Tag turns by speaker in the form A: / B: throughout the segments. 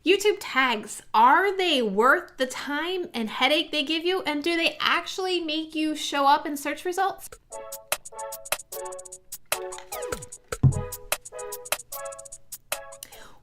A: YouTube tags, are they worth the time and headache they give you? And do they actually make you show up in search results?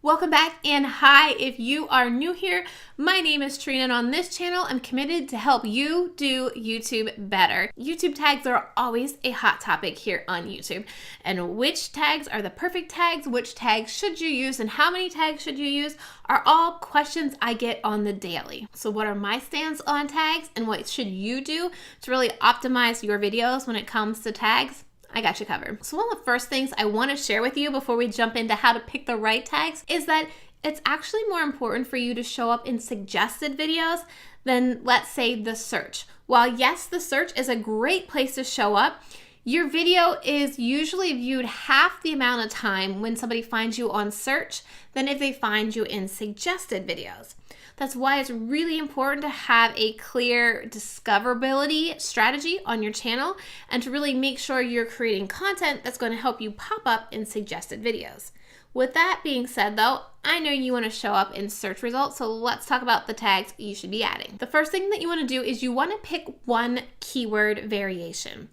A: Welcome back, and hi if you are new here. My name is Trina, and on this channel I'm committed to help you do YouTube better. YouTube tags are always a hot topic here on YouTube, and which tags are the perfect tags, which tags should you use, and how many tags should you use are all questions I get on the daily. So what are my stance on tags, and what should you do to really optimize your videos when it comes to tags? I got you covered. So one of the first things I want to share with you before we jump into how to pick the right tags is that it's actually more important for you to show up in suggested videos than, let's say, the search. While yes, the search is a great place to show up, your video is usually viewed half the amount of time when somebody finds you on search than if they find you in suggested videos. That's why it's really important to have a clear discoverability strategy on your channel and to really make sure you're creating content that's going to help you pop up in suggested videos. With that being said though, I know you want to show up in search results, so let's talk about the tags you should be adding. The first thing that you want to do is you want to pick one keyword variation.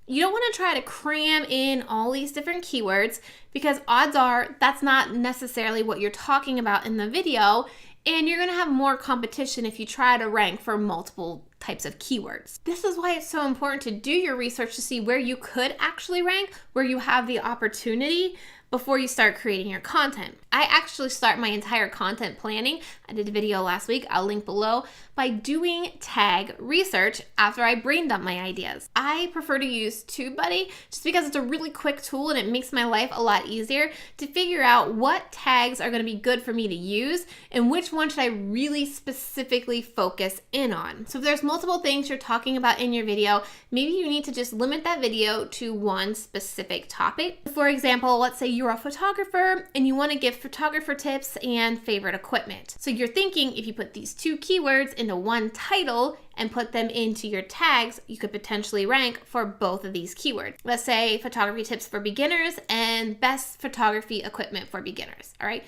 A: You don't want to try to cram in all these different keywords because odds are that's not necessarily what you're talking about in the video, and you're going to have more competition if you try to rank for multiple types of keywords. This is why it's so important to do your research to see where you could actually rank, where you have the opportunity before you start creating your content. I actually start my entire content planning. I did a video last week, I'll link below, by doing tag research after I brain dump my ideas. I prefer to use TubeBuddy just because it's a really quick tool and it makes my life a lot easier to figure out what tags are going to be good for me to use and which one should I really specifically focus in on. So if there's multiple things you're talking about in your video, maybe you need to just limit that video to one specific topic. For example, let's say you're a photographer and you want to give photographer tips and favorite equipment. So you're thinking if you put these two keywords into one title and put them into your tags, you could potentially rank for both of these keywords. Let's say photography tips for beginners and best photography equipment for beginners. All right,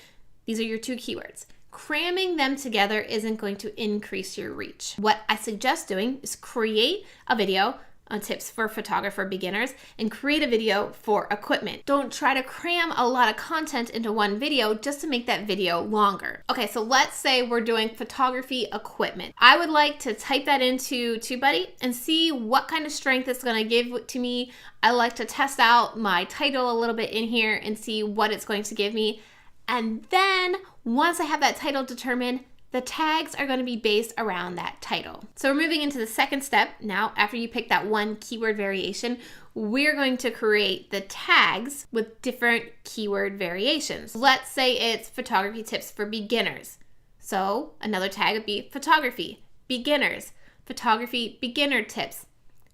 A: these are your two keywords. Cramming them together isn't going to increase your reach. What I suggest doing is create a video on tips for photographer beginners and create a video for equipment. Don't try to cram a lot of content into one video just to make that video longer. Okay, so let's say we're doing photography equipment. I would like to type that into TubeBuddy and see what kind of strength it's gonna give to me. I like to test out my title a little bit in here and see what it's going to give me. And then once I have that title determined, the tags are going to be based around that title. So we're moving into the second step. Now, after you pick that one keyword variation, we're going to create the tags with different keyword variations. Let's say it's photography tips for beginners. So another tag would be photography, beginners, photography beginner tips,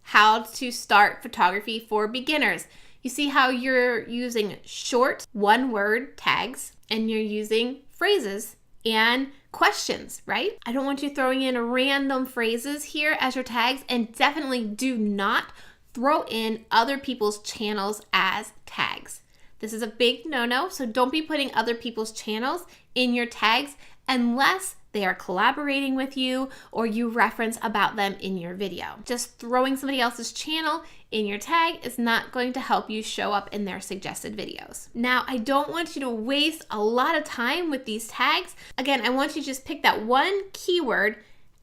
A: how to start photography for beginners. You see how you're using short one-word tags and you're using phrases and questions, right? I don't want you throwing in random phrases here as your tags, and definitely do not throw in other people's channels as tags. This is a big no-no, so don't be putting other people's channels in your tags unless they are collaborating with you or you reference about them in your video. Just throwing somebody else's channel in your tag is not going to help you show up in their suggested videos. Now, I don't want you to waste a lot of time with these tags. Again, I want you to just pick that one keyword,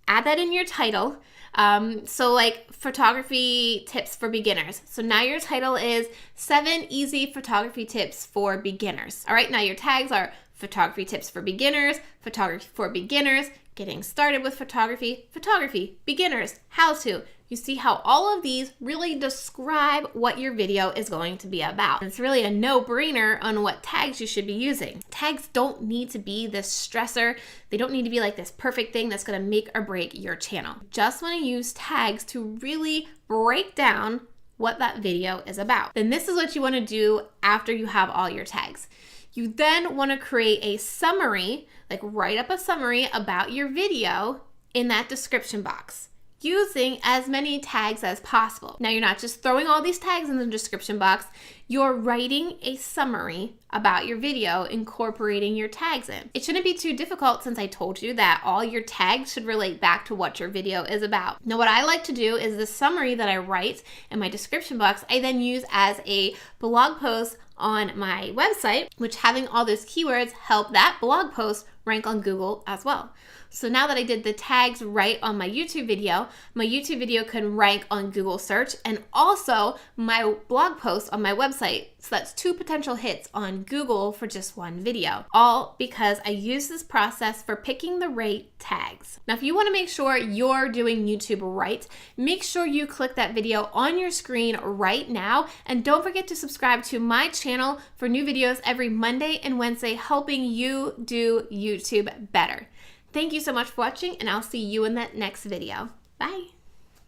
A: add that in your title. So like photography tips for beginners. So now your title is 7 easy photography tips for beginners. All right, now your tags are photography tips for beginners, photography for beginners, getting started with photography, photography, beginners, how to. You see how all of these really describe what your video is going to be about. It's really a no-brainer on what tags you should be using. Tags don't need to be this stressor. They don't need to be like this perfect thing that's going to make or break your channel. Just want to use tags to really break down what that video is about. Then this is what you want to do after you have all your tags. You then want to create a summary, like write up a summary about your video in that description box. using as many tags as possible. Now, you're not just throwing all these tags in the description box, you're writing a summary about your video, incorporating your tags in. It shouldn't be too difficult since I told you that all your tags should relate back to what your video is about. Now, what I like to do is the summary that I write in my description box, I then use as a blog post on my website, which having all those keywords help that blog post rank on Google as well. So now that I did the tags right on my YouTube video can rank on Google search and also my blog post on my website. So that's 2 potential hits on Google for just one video, all because I use this process for picking the right tags. Now, if you want to make sure you're doing YouTube right, make sure you click that video on your screen right now. And don't forget to subscribe to my channel for new videos every Monday and Wednesday, helping you do YouTube better. Thank you so much for watching, and I'll see you in that next video. Bye.